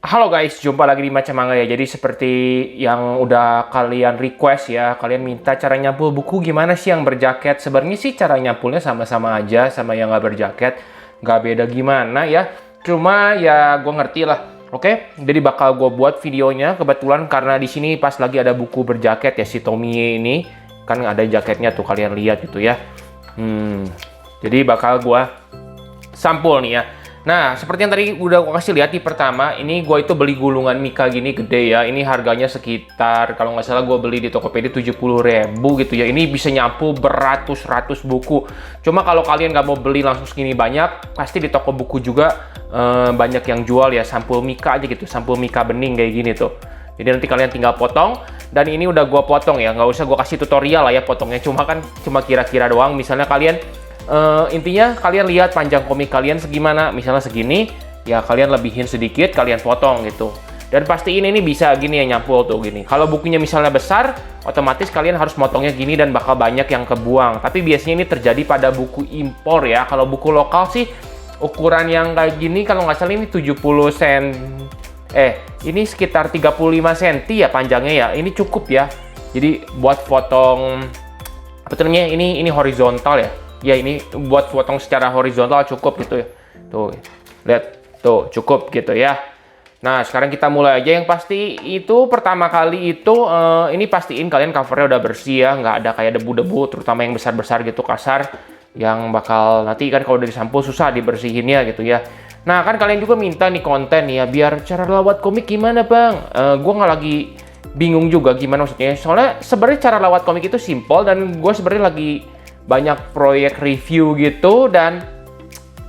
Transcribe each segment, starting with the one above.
Halo guys, jumpa lagi di Macam Mangga ya. Jadi seperti yang udah kalian request ya, kalian minta cara nyampul buku gimana sih yang berjaket. Sebenarnya sih cara nyampulnya sama-sama aja sama yang nggak berjaket, nggak beda gimana ya. Cuma ya gue ngerti lah. Oke, jadi bakal gue buat videonya kebetulan karena di sini pas lagi ada buku berjaket ya si Tomie ini kan ada jaketnya tuh kalian lihat gitu ya. Jadi bakal gue sampul nih ya. Nah, seperti yang tadi udah gue kasih lihat di pertama, ini gue itu beli gulungan Mika gini gede ya. Ini harganya sekitar, kalau nggak salah gue beli di Tokopedia 70.000 gitu ya. Ini bisa nyampul beratus-ratus buku. Cuma kalau kalian nggak mau beli langsung segini banyak, pasti di toko buku juga banyak yang jual ya. Sampul Mika aja gitu, sampul Mika bening kayak gini tuh. Jadi nanti kalian tinggal potong, dan ini udah gue potong ya. Nggak usah gue kasih tutorial lah ya potongnya. Cuma kira-kira doang. Misalnya kalian intinya kalian lihat panjang komik kalian segimana, misalnya segini, ya kalian lebihin sedikit, kalian potong gitu. Dan pastiin ini bisa gini ya nyampul tuh gini. Kalau bukunya misalnya besar, otomatis kalian harus motongnya gini dan bakal banyak yang kebuang. Tapi biasanya ini terjadi pada buku impor ya. Kalau buku lokal sih ukuran yang kayak gini kalau nggak salah ini 70 cm. Ini sekitar 35 cm ya panjangnya ya. Ini cukup ya. Jadi buat potong apa namanya ini horizontal ya. Ya ini buat potong secara horizontal cukup gitu ya. Tuh, lihat. Tuh, cukup gitu ya. Nah, sekarang kita mulai aja. Yang pasti itu pertama kali itu ini pastiin kalian covernya udah bersih ya. Nggak ada kayak debu-debu, terutama yang besar-besar gitu kasar. Yang bakal nanti kan kalau udah disampul susah dibersihinnya gitu ya. Nah, kan kalian juga minta nih konten ya. Biar cara lawat komik gimana bang? Gue nggak lagi bingung juga gimana maksudnya. Soalnya sebenarnya cara lawat komik itu simpel dan gue sebenarnya lagi banyak proyek review gitu dan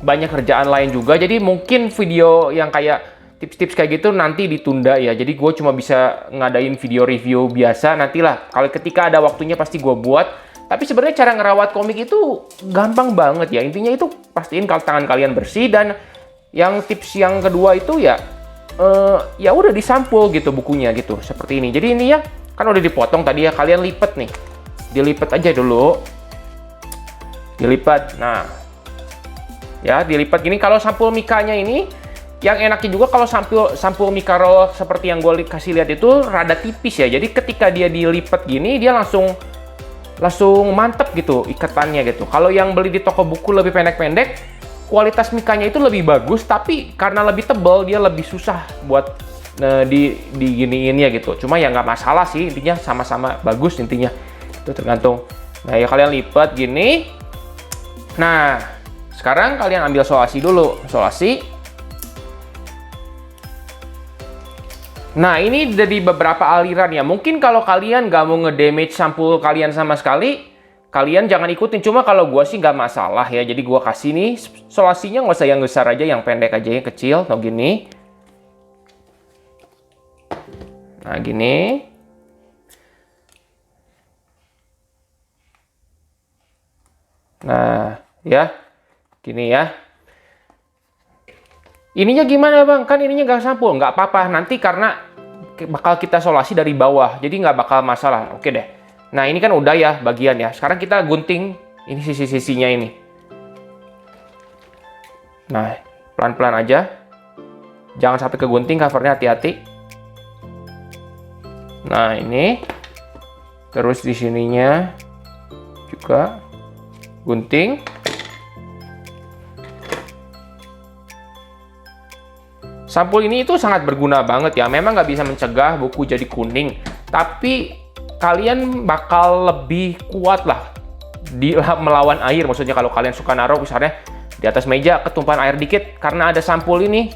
banyak kerjaan lain juga. Jadi mungkin video yang kayak tips-tips kayak gitu nanti ditunda ya. Jadi gue cuma bisa ngadain video review biasa. Nantilah kalau ketika ada waktunya pasti gue buat. Tapi sebenarnya cara ngerawat komik itu gampang banget ya. Intinya itu pastiin kalau tangan kalian bersih. Dan yang tips yang kedua itu ya ya udah disampul gitu bukunya gitu seperti ini. Jadi ini ya kan udah dipotong tadi ya, kalian lipat nih. Dilipat aja dulu. Dilipat, nah ya dilipat gini. Kalau sampul mikanya ini yang enaknya juga kalau sampul mika roll seperti yang gue kasih lihat itu rada tipis ya. Jadi ketika dia dilipat gini dia langsung mantep gitu ikatannya gitu. Kalau yang beli di toko buku lebih pendek-pendek, kualitas mikanya itu lebih bagus, tapi karena lebih tebal dia lebih susah buat diginiin ya gitu. Cuma ya nggak masalah sih, intinya sama-sama bagus intinya. Itu tergantung. Nah ya kalian lipat gini. Nah, sekarang kalian ambil solasi dulu. Solasi. Nah, ini dari beberapa aliran ya. Mungkin kalau kalian nggak mau nge-damage sampul kalian sama sekali, kalian jangan ikutin. Cuma kalau gue sih nggak masalah ya. Jadi gue kasih nih solasinya nggak usah yang besar aja, yang pendek aja, yang kecil. Tuh gini. Nah, gini. Nah, ya, gini ya. Ininya gimana bang? Kan ininya nggak sampul. Nggak apa-apa, nanti karena bakal kita solasi dari bawah. Jadi nggak bakal masalah. Oke deh. Nah, ini kan udah ya bagian ya. Sekarang kita gunting ini sisi-sisinya ini. Nah, pelan-pelan aja. Jangan sampai kegunting, covernya hati-hati. Nah, ini. Terus di sininya juga gunting. Sampul ini itu sangat berguna banget ya. Memang nggak bisa mencegah buku jadi kuning, tapi kalian bakal lebih kuat lah di melawan air. Maksudnya kalau kalian suka naruh misalnya di atas meja ketumpahan air dikit, karena ada sampul ini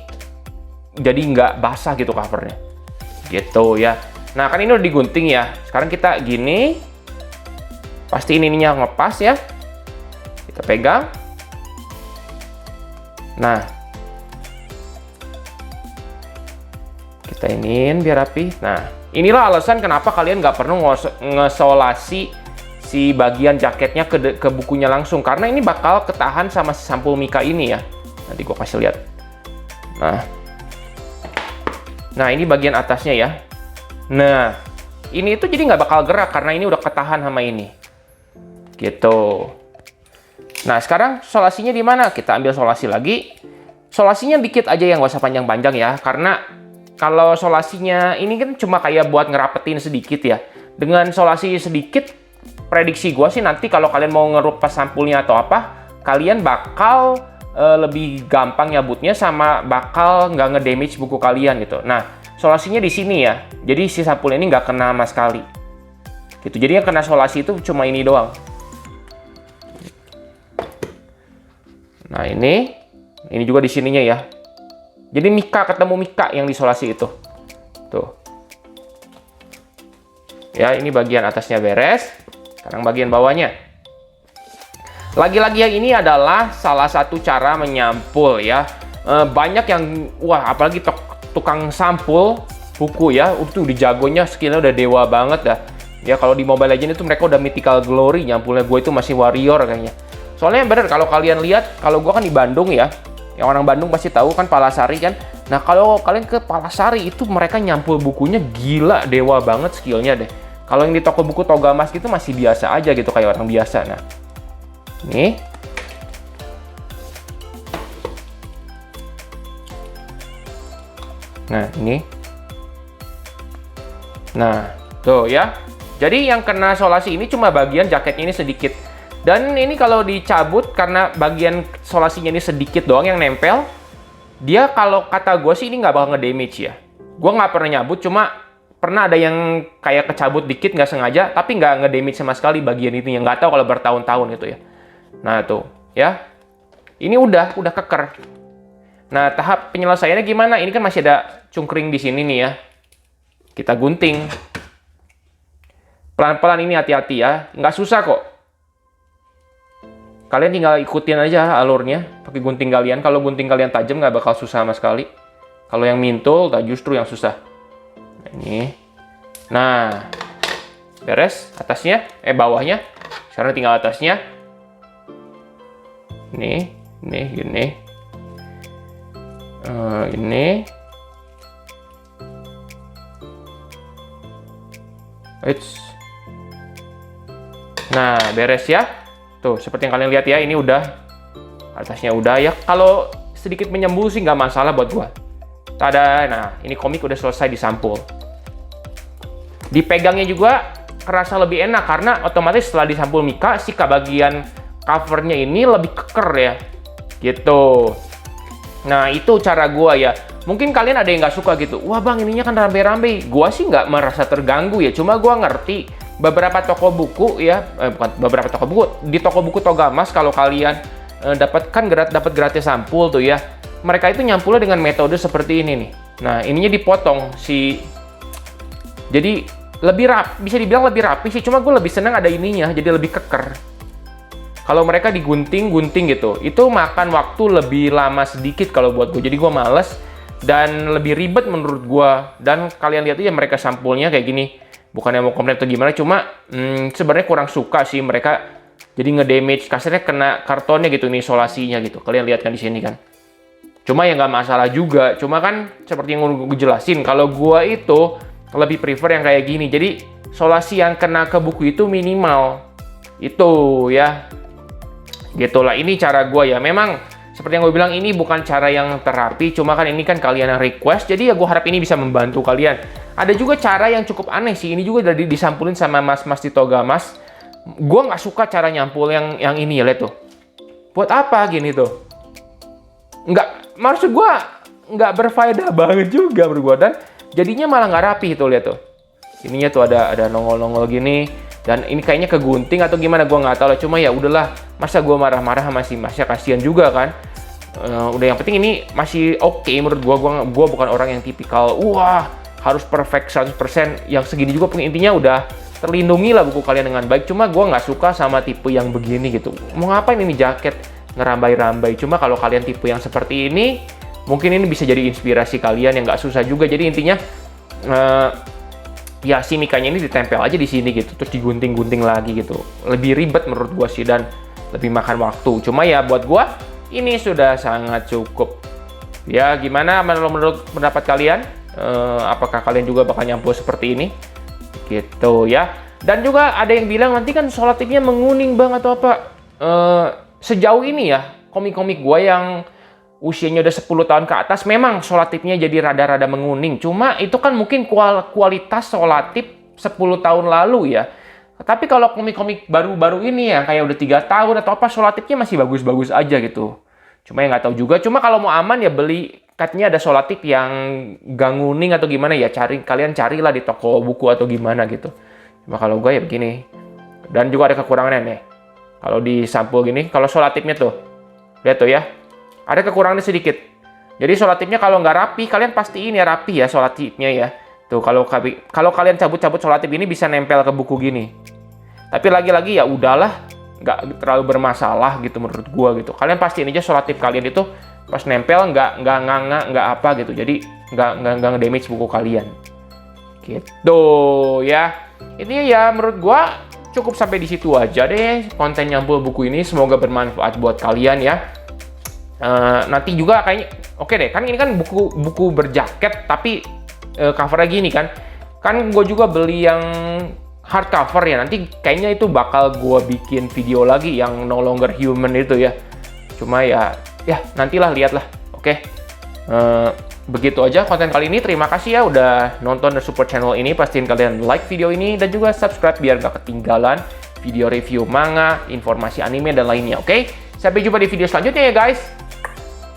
jadi nggak basah gitu covernya. Gitu ya. Nah kan ini udah digunting ya. Sekarang kita gini, pastiin ininya ngepas ya. Kita pegang. Nah, kita iniin biar rapi. Nah, inilah alasan kenapa kalian nggak perlu ngesolasi si bagian jaketnya ke bukunya langsung. Karena ini bakal ketahan sama si sampul mika ini ya. Nanti gue kasih lihat. Nah ini bagian atasnya ya. Nah, ini itu jadi nggak bakal gerak karena ini udah ketahan sama ini. Gitu. Nah, sekarang solasinya di mana? Kita ambil solasi lagi. Solasinya dikit aja yang nggak usah panjang-panjang ya, karena Kalau solasinya ini kan cuma kayak buat ngerapetin sedikit ya. Dengan solasi sedikit, prediksi gue sih nanti kalau kalian mau ngerupas sampulnya atau apa, kalian bakal lebih gampang nyabutnya sama bakal nggak nge-damage buku kalian gitu. Nah, solasinya di sini ya. Jadi si sampul ini nggak kena sama sekali. Gitu. Jadi yang kena solasi itu cuma ini doang. Nah, ini juga di sininya ya. Jadi mika ketemu mika yang disolasi itu. Tuh. Ya, ini bagian atasnya beres. Sekarang bagian bawahnya. Lagi-lagi yang ini adalah salah satu cara menyampul ya. Banyak yang, wah apalagi tukang sampul buku ya. Itu di jagonya skillnya udah dewa banget dah. Ya kalau di Mobile Legends itu mereka udah mythical glory. Nyampulnya gue itu masih warrior kayaknya. Soalnya bener kalau kalian lihat, kalau gue kan di Bandung ya. Yang orang Bandung pasti tahu kan Palasari kan. Nah kalau kalian ke Palasari itu mereka nyampul bukunya gila dewa banget skillnya deh. Kalau yang di toko buku Togamas gitu masih biasa aja gitu kayak orang biasa. Nah ini. Nah ini. Nah tuh ya. Jadi yang kena solasi ini cuma bagian jaketnya ini sedikit. Dan ini kalau dicabut karena bagian solasinya ini sedikit doang yang nempel, dia kalau kata gue sih ini nggak bakal nge-damage ya. Gue nggak pernah nyabut, cuma pernah ada yang kayak kecabut dikit nggak sengaja, tapi nggak nge-damage sama sekali bagian itu. Yang nggak tahu kalau bertahun-tahun gitu ya. Nah tuh ya, ini udah keker. Nah tahap penyelesaiannya gimana? Ini kan masih ada cungkring di sini nih ya. Kita gunting. Pelan-pelan ini hati-hati ya, nggak susah kok. Kalian tinggal ikutin aja alurnya pakai gunting kalian. Kalau gunting kalian tajam nggak bakal susah sama sekali. Kalau yang mintul, justru yang susah. Nah, ini. Nah, beres atasnya, bawahnya. Sekarang tinggal atasnya. Ini, gini. Ini. Nah, beres ya. Tuh, seperti yang kalian lihat ya, ini udah atasnya udah ya. Kalau sedikit menyembul sih nggak masalah buat gua. Tada, nah ini komik udah selesai disampul. Dipegangnya juga kerasa lebih enak karena otomatis setelah disampul mika, si bagian covernya ini lebih keker ya. Gitu. Nah itu cara gua ya. Mungkin kalian ada yang nggak suka gitu. Wah bang, ininya kan rambai-rambai. Gua sih nggak merasa terganggu ya. Cuma gua ngerti. Beberapa toko buku ya, bukan beberapa toko buku, di toko buku Togamas kalau kalian dapat gratis sampul tuh ya, mereka itu nyampulnya dengan metode seperti ini nih. Nah ininya dipotong jadi lebih rapi, bisa dibilang lebih rapi sih, cuma gue lebih senang ada ininya, jadi lebih keker. Kalau mereka digunting gitu, itu makan waktu lebih lama sedikit kalau buat gue, jadi gue males dan lebih ribet menurut gue. Dan kalian lihat aja mereka sampulnya kayak gini. Bukannya mau komplain atau gimana, cuma sebenarnya kurang suka sih mereka jadi nge-damage, kasarnya kena kartonnya gitu nih, isolasinya gitu. Kalian lihat kan di sini kan. Cuma ya nggak masalah juga, cuma kan seperti yang gue jelasin, kalau gua itu lebih prefer yang kayak gini. Jadi solasi yang kena ke buku itu minimal. Itu ya. Gitulah, ini cara gua ya. Memang seperti yang gue bilang, ini bukan cara yang terapi, cuma kan ini kan kalian yang request, jadi ya gue harap ini bisa membantu kalian. Ada juga cara yang cukup aneh sih, ini juga udah disampulin sama mas-mas di Togamas. Gue nggak suka cara nyampul yang ini ya, lihat tuh. Buat apa gini tuh? Nggak, maksud gue nggak berfaedah banget juga menurut gue. Dan jadinya malah nggak rapi tuh, lihat tuh. Ininya tuh ada nongol-nongol gini. Dan ini kayaknya kegunting atau gimana, gue nggak tahu lah. Cuma ya udahlah, masa gue marah-marah sama si Masnya, kasihan juga kan. Udah yang penting ini masih oke menurut gue. Gue bukan orang yang tipikal, wah harus perfect 100%. Yang segini juga intinya udah terlindungi lah buku kalian dengan baik. Cuma gue nggak suka sama tipe yang begini gitu. Mau ngapain ini jaket ngerambai-rambai. Cuma kalau kalian tipe yang seperti ini, mungkin ini bisa jadi inspirasi kalian yang nggak susah juga. Jadi intinya ya si mikanya ini ditempel aja di sini gitu, terus digunting-gunting lagi gitu. Lebih ribet menurut gua sih dan lebih makan waktu. Cuma ya buat gua ini sudah sangat cukup. Ya gimana menurut pendapat kalian? Apakah kalian juga bakal nyampul seperti ini? Gitu ya. Dan juga ada yang bilang nanti kan solatifnya menguning bang atau apa. Sejauh ini ya komik-komik gua yang usianya udah 10 tahun ke atas, memang solatipnya jadi rada-rada menguning. Cuma itu kan mungkin kualitas solatip 10 tahun lalu ya. Tapi kalau komik-komik baru-baru ini ya, kayak udah 3 tahun atau apa, solatipnya masih bagus-bagus aja gitu. Cuma ya nggak tahu juga. Cuma kalau mau aman ya beli, katanya ada solatip yang nggak nguning atau gimana ya, kalian carilah di toko buku atau gimana gitu. Cuma kalau gue ya begini. Dan juga ada kekurangannya nih. Kalau di sampul gini, kalau solatipnya tuh, lihat tuh ya, ada kekurangannya sedikit. Jadi solatipnya kalau nggak rapi, kalian pastiin ya rapi ya solatipnya ya. Tuh kalau kalian cabut-cabut solatip ini bisa nempel ke buku gini. Tapi lagi-lagi ya udahlah, nggak terlalu bermasalah gitu menurut gua gitu. Kalian pastiin aja solatip kalian itu pas nempel nggak nganga, nggak apa gitu. Jadi nggak damage buku kalian. Gitu ya. Ini ya menurut gua cukup sampai di situ aja deh konten nyampul buku ini. Semoga bermanfaat buat kalian ya. Nanti juga kayaknya oke deh, kan ini kan buku berjaket tapi covernya gini kan gue juga beli yang hardcover ya, nanti kayaknya itu bakal gue bikin video lagi yang No Longer Human itu ya. Cuma ya nantilah lihatlah. Oke. Begitu aja konten kali ini. Terima kasih ya udah nonton dan support channel ini. Pastiin kalian like video ini dan juga subscribe biar gak ketinggalan video review manga, informasi anime dan lainnya. Oke? Sampai jumpa di video selanjutnya ya guys.